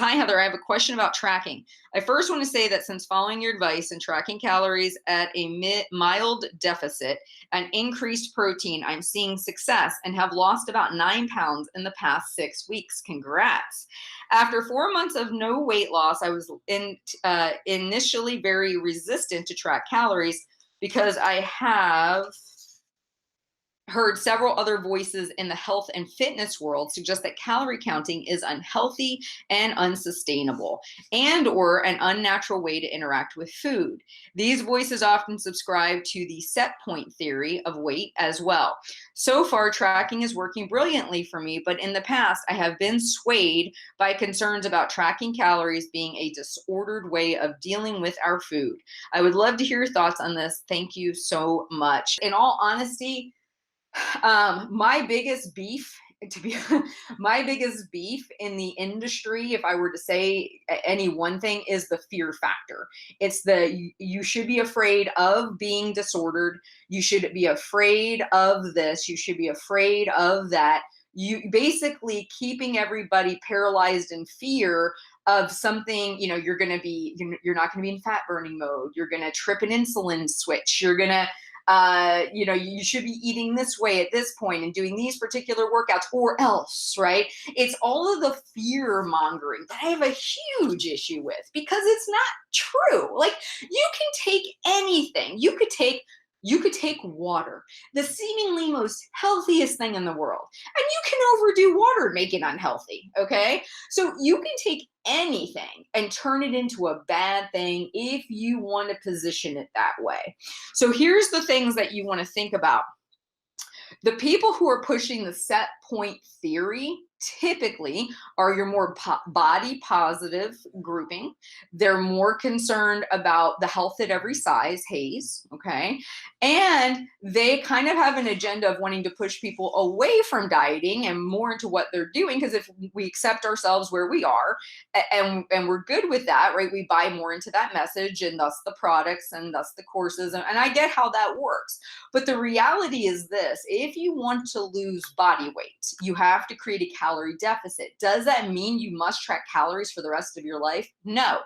Hi, Heather. I have a question about tracking. I first want to say that since following your advice and tracking calories at a mild deficit and increased protein, I'm seeing success and have lost about 9 pounds in the past 6 weeks. Congrats. After 4 months of no weight loss, I was initially very resistant to track calories because I have heard several other voices in the health and fitness world suggest that calorie counting is unhealthy and unsustainable and or an unnatural way to interact with food. These voices often subscribe to the set point theory of weight as well. So far, tracking is working brilliantly for me, but in the past, I have been swayed by concerns about tracking calories being a disordered way of dealing with our food. I would love to hear your thoughts on this. Thank you so much. In all honesty, my biggest beef to be my biggest beef in the industry, if I were to say any one thing, is the fear factor. It's you should be afraid of being disordered. You should be afraid of this. You should be afraid of that. You basically keeping everybody paralyzed in fear of something. You're not going to be in fat burning mode. You're going to trip an insulin switch. You're going to you should be eating this way at this point and doing these particular workouts or else, right? It's all of the fear mongering that I have a huge issue with because it's not true. Like, you can take anything. You could take water, the seemingly most healthiest thing in the world, and you can overdo water and make it unhealthy, okay? So you can take anything and turn it into a bad thing if you want to position it that way. So here's the things that you want to think about. The people who are pushing the set point theory typically are your more body positive grouping. They're more concerned about the health at every size, Hayes, okay? And they kind of have an agenda of wanting to push people away from dieting and more into what they're doing, because if we accept ourselves where we are and we're good with that, right? We buy more into that message and thus the products and thus the courses. And I get how that works. But the reality is this: if you want to lose body weight, you have to create a calorie deficit. Does that mean you must track calories for the rest of your life? No.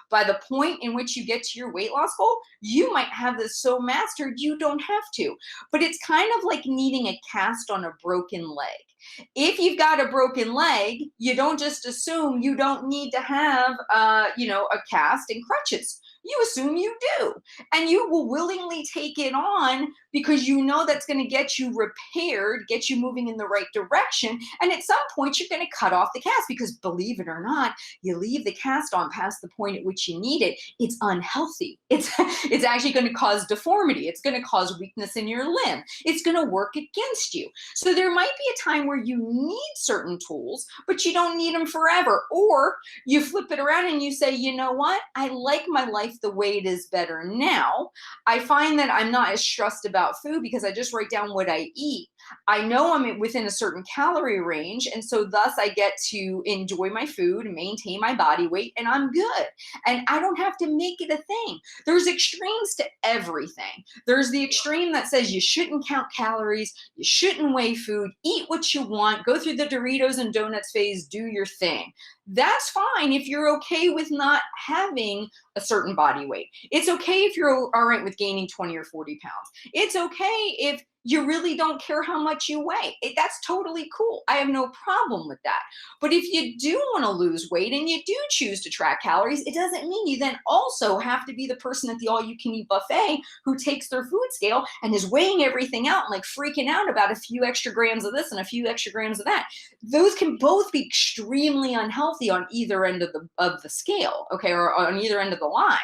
By the point in which you get to your weight loss goal, you might have this so mastered you don't have to. But it's kind of like needing a cast on a broken leg. If you've got a broken leg, you don't just assume you don't need to have a cast and crutches. You assume you do, and you will willingly take it on because you know that's going to get you repaired, get you moving in the right direction. And at some point, you're going to cut off the cast because, believe it or not, you leave the cast on past the point at which you need it. It's unhealthy. It's actually going to cause deformity. It's going to cause weakness in your limb. It's going to work against you. So there might be a time where you need certain tools, but you don't need them forever. Or you flip it around and you say, you know what? I like my life the way it is better now. I find that I'm not as stressed about food because I just write down what I eat. I know I'm within a certain calorie range, and so thus I get to enjoy my food, maintain my body weight, and I'm good. And I don't have to make it a thing. There's extremes to everything. There's the extreme that says you shouldn't count calories, you shouldn't weigh food, eat what you want, go through the Doritos and donuts phase, do your thing. That's fine if you're okay with not having a certain body weight. It's okay if you're all right with gaining 20 or 40 pounds. It's okay if you really don't care how much you weigh. That's totally cool. I have no problem with that. But if you do want to lose weight and you do choose to track calories, it doesn't mean you then also have to be the person at the all-you-can-eat buffet who takes their food scale and is weighing everything out and like freaking out about a few extra grams of this and a few extra grams of that. Those can both be extremely unhealthy on either end of the scale, okay, or on either end of the line.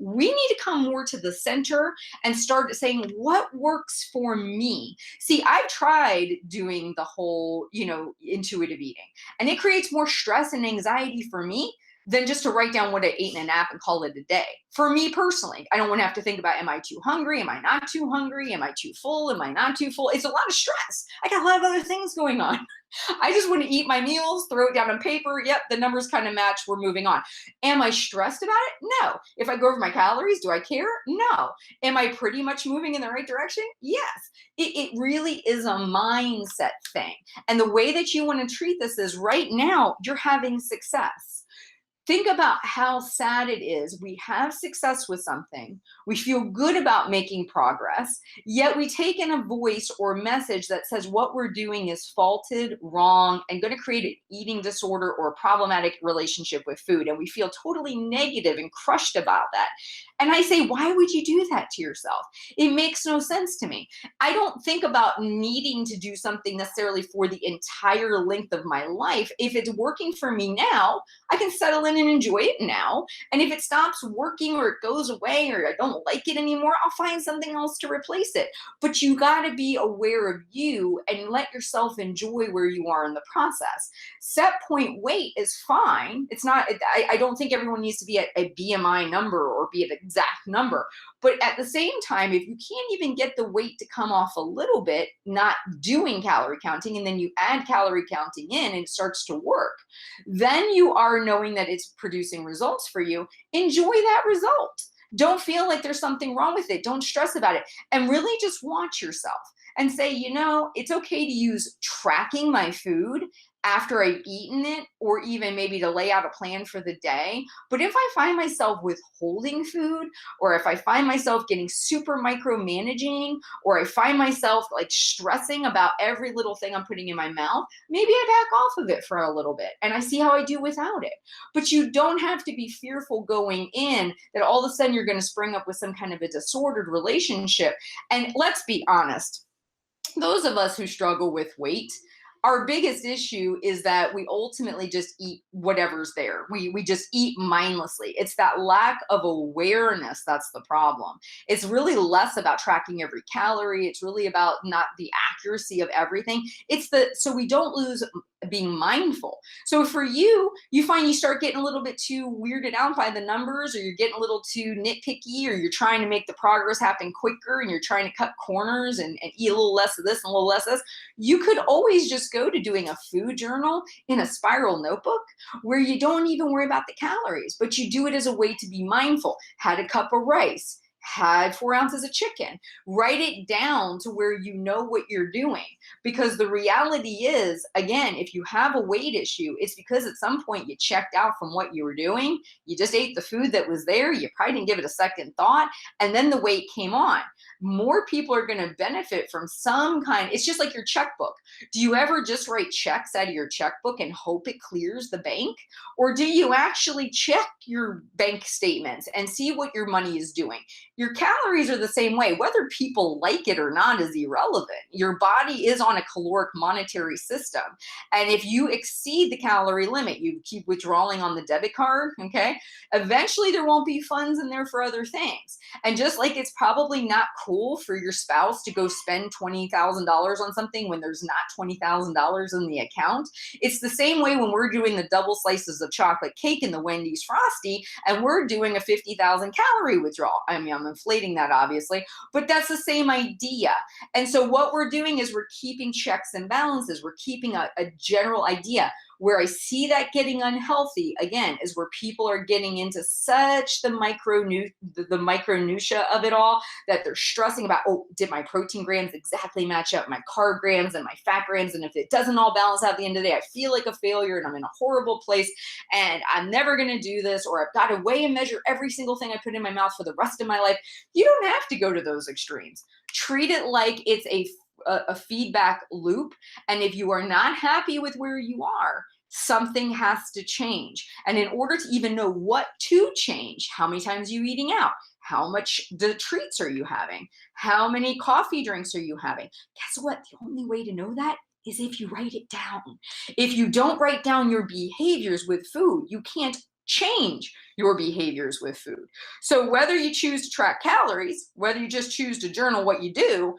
We need to come more to the center and start saying, what works for me? See, I've tried doing the whole, intuitive eating, and it creates more stress and anxiety for me than just to write down what I ate in a nap and call it a day. For me personally, I don't want to have to think about, am I too hungry? Am I not too hungry? Am I too full? Am I not too full? It's a lot of stress. I got a lot of other things going on. I just want to eat my meals, throw it down on paper. Yep, the numbers kind of match. We're moving on. Am I stressed about it? No. If I go over my calories, do I care? No. Am I pretty much moving in the right direction? Yes. It really is a mindset thing. And the way that you want to treat this is right now, you're having success. Think about how sad it is. We have success with something. We feel good about making progress, yet we take in a voice or message that says what we're doing is faulted, wrong, and going to create an eating disorder or a problematic relationship with food. And we feel totally negative and crushed about that. And I say, why would you do that to yourself? It makes no sense to me. I don't think about needing to do something necessarily for the entire length of my life. If it's working for me now, I can settle in and enjoy it now. And if it stops working or it goes away or I don't like it anymore, I'll find something else to replace it. But you got to be aware of you and let yourself enjoy where you are in the process. Set point weight is fine. It's not, I don't think everyone needs to be at a BMI number or be at an exact number. But at the same time, if you can't even get the weight to come off a little bit, not doing calorie counting, and then you add calorie counting in and it starts to work, then you are knowing that it's producing results for you. Enjoy that result. Don't feel like there's something wrong with it. Don't stress about it. And really just watch yourself and say, it's okay to use tracking my food after I've eaten it, or even maybe to lay out a plan for the day. But if I find myself withholding food, or if I find myself getting super micromanaging, or I find myself like stressing about every little thing I'm putting in my mouth, maybe I back off of it for a little bit and I see how I do without it. But you don't have to be fearful going in that all of a sudden you're going to spring up with some kind of a disordered relationship. And let's be honest, those of us who struggle with weight, our biggest issue is that we ultimately just eat whatever's there. We just eat mindlessly. It's that lack of awareness that's the problem. It's really less about tracking every calorie. It's really about not the accuracy of everything. So we don't lose being mindful. So for you, you find you start getting a little bit too weirded out by the numbers, or you're getting a little too nitpicky, or you're trying to make the progress happen quicker and you're trying to cut corners and eat a little less of this and a little less of this. You could always just go to doing a food journal in a spiral notebook where you don't even worry about the calories, but you do it as a way to be mindful. Had a cup of rice, had 4 ounces of chicken. Write it down to where you know what you're doing. Because the reality is, again, if you have a weight issue, it's because at some point you checked out from what you were doing. You just ate the food that was there. You probably didn't give it a second thought. And then the weight came on. More people are going to benefit from some kind. It's just like your checkbook. Do you ever just write checks out of your checkbook and hope it clears the bank? Or do you actually check your bank statements and see what your money is doing? Your calories are the same way. Whether people like it or not is irrelevant. Your body is on a caloric monetary system. And if you exceed the calorie limit, you keep withdrawing on the debit card, okay? Eventually there won't be funds in there for other things. And just like it's probably not cool for your spouse to go spend $20,000 on something when there's not $20,000 in the account, it's the same way when we're doing the double slices of chocolate cake in the Wendy's Frosty and we're doing a 50,000 calorie withdrawal. I mean, I'm inflating that obviously, but that's the same idea. And so what we're doing is we're keeping checks and balances. We're keeping a general idea. Where I see that getting unhealthy, again, is where people are getting into such the micronutia of it all that they're stressing about, oh, did my protein grams exactly match up my carb grams and my fat grams? And if it doesn't all balance out at the end of the day, I feel like a failure and I'm in a horrible place and I'm never going to do this, or I've got to weigh and measure every single thing I put in my mouth for the rest of my life. You don't have to go to those extremes. Treat it like it's a feedback loop. And if you are not happy with where you are, something has to change. And in order to even know what to change, how many times are you eating out? How much the treats are you having? How many coffee drinks are you having? Guess what? The only way to know that is if you write it down. If you don't write down your behaviors with food, you can't change your behaviors with food. So whether you choose to track calories, whether you just choose to journal what you do,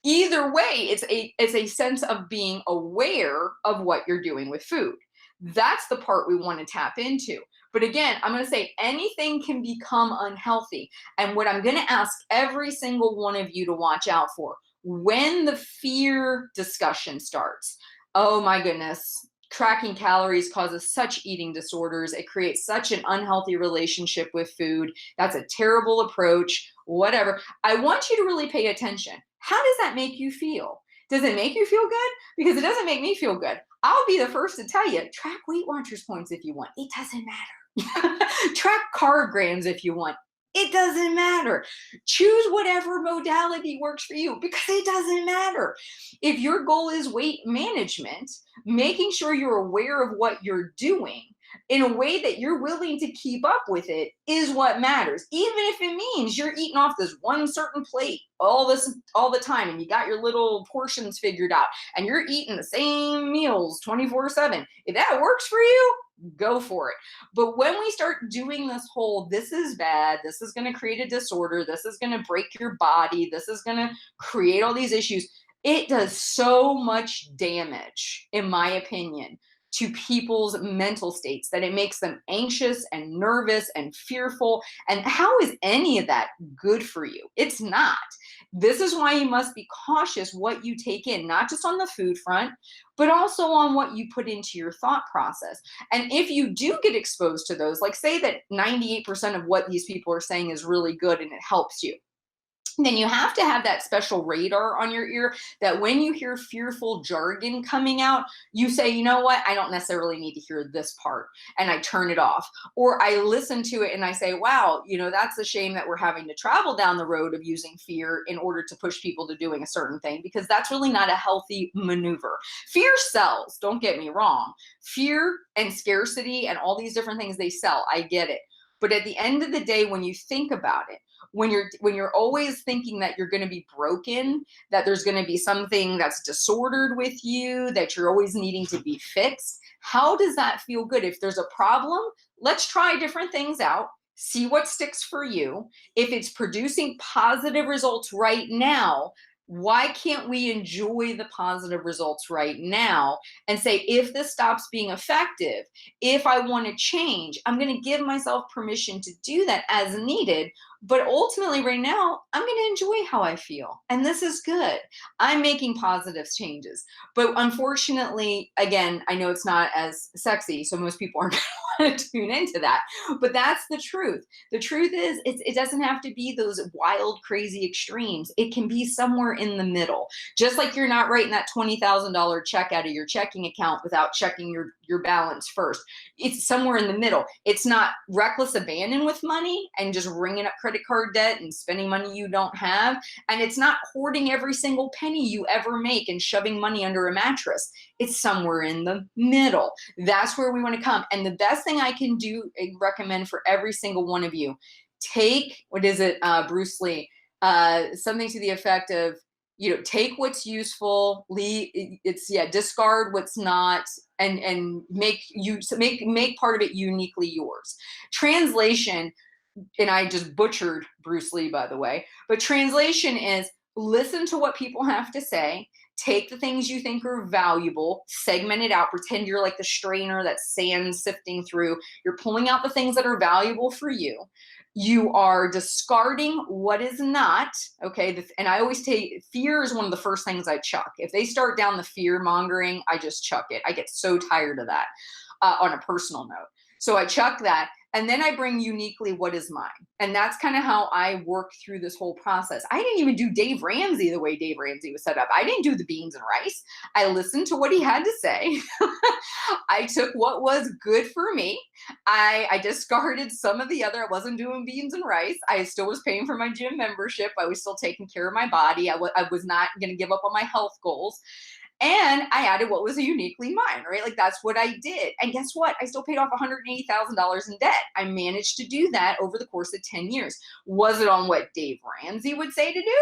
either way, it's a sense of being aware of what you're doing with food. That's the part we want to tap into. But again, I'm going to say anything can become unhealthy. And what I'm going to ask every single one of you to watch out for when the fear discussion starts. Oh my goodness. Tracking calories causes such eating disorders. It creates such an unhealthy relationship with food. That's a terrible approach, whatever. I want you to really pay attention. How does that make you feel? Does it make you feel good? Because it doesn't make me feel good. I'll be the first to tell you, track Weight Watchers points if you want. It doesn't matter. Track carb grams if you want. It doesn't matter. Choose whatever modality works for you because it doesn't matter. If your goal is weight management, making sure you're aware of what you're doing in a way that you're willing to keep up with it is what matters. Even if it means you're eating off this one certain plate all the time and you got your little portions figured out and you're eating the same meals 24/7. If that works for you, go for it. But when we start doing this whole, this is bad, this is going to create a disorder, this is going to break your body, this is going to create all these issues, it does so much damage, in my opinion, to people's mental states that it makes them anxious and nervous and fearful. And how is any of that good for you? It's not. This is why you must be cautious what you take in, not just on the food front, but also on what you put into your thought process. And if you do get exposed to those, like say that 98% of what these people are saying is really good and it helps you, then you have to have that special radar on your ear that when you hear fearful jargon coming out, you say, you know what, I don't necessarily need to hear this part, and I turn it off. Or I listen to it and I say, wow, that's a shame that we're having to travel down the road of using fear in order to push people to doing a certain thing, because that's really not a healthy maneuver. Fear sells, don't get me wrong. Fear and scarcity and all these different things, they sell. I get it. But at the end of the day, when you think about it, when you're always thinking that you're going to be broken, that there's going to be something that's disordered with you, that you're always needing to be fixed, how does that feel good? If there's a problem, let's try different things out, see what sticks for you. If it's producing positive results right now, why can't we enjoy the positive results right now and say, if this stops being effective, if I want to change, I'm going to give myself permission to do that as needed. But ultimately, right now, I'm going to enjoy how I feel. And this is good. I'm making positive changes. But unfortunately, again, I know it's not as sexy, so most people aren't going to want to tune into that. But that's the truth. The truth is, it doesn't have to be those wild, crazy extremes. It can be somewhere in the middle. Just like you're not writing that $20,000 check out of your checking account without checking your balance first. It's somewhere in the middle. It's not reckless abandon with money and just ringing up credit card debt and spending money you don't have. And it's not hoarding every single penny you ever make and shoving money under a mattress. It's somewhere in the middle. That's where we want to come. And the best thing I can do, recommend for every single one of you, take, what is it, Bruce Lee, something to the effect of, take what's useful, discard what's not, and make part of it uniquely yours. Translation, and I just butchered Bruce Lee, by the way, but translation is listen to what people have to say, take the things you think are valuable, segment it out, pretend you're like the strainer that's sand sifting through. You're pulling out the things that are valuable for you. You are discarding what is not, okay? And I always take, fear is one of the first things I chuck. If they start down the fear-mongering, I just chuck it. I get so tired of that on a personal note. So I chuck that. And then I bring uniquely what is mine. And that's kind of how I work through this whole process. I didn't even do Dave Ramsey the way Dave Ramsey was set up. I didn't do the beans and rice. I listened to what he had to say. I took what was good for me. I discarded some of the other. I wasn't doing beans and rice. I still was paying for my gym membership. I was still taking care of my body. I was not going to give up on my health goals. And I added what was uniquely mine, right? Like that's what I did. And guess what? I still paid off $180,000 in debt. I managed to do that over the course of 10 years. Was it on what Dave Ramsey would say to do?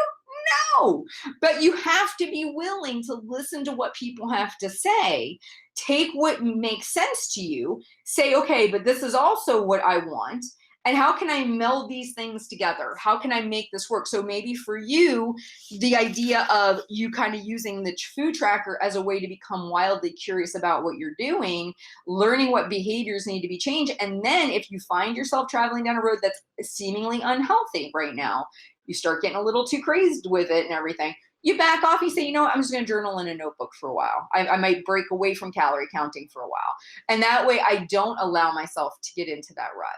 No. But you have to be willing to listen to what people have to say. Take what makes sense to you. Say, okay, but this is also what I want. And how can I meld these things together? How can I make this work? So maybe for you, the idea of you kind of using the food tracker as a way to become wildly curious about what you're doing, learning what behaviors need to be changed. And then if you find yourself traveling down a road that's seemingly unhealthy right now, you start getting a little too crazed with it and everything, you back off, you say, you know what, I'm just going to journal in a notebook for a while. I might break away from calorie counting for a while. And that way I don't allow myself to get into that rut.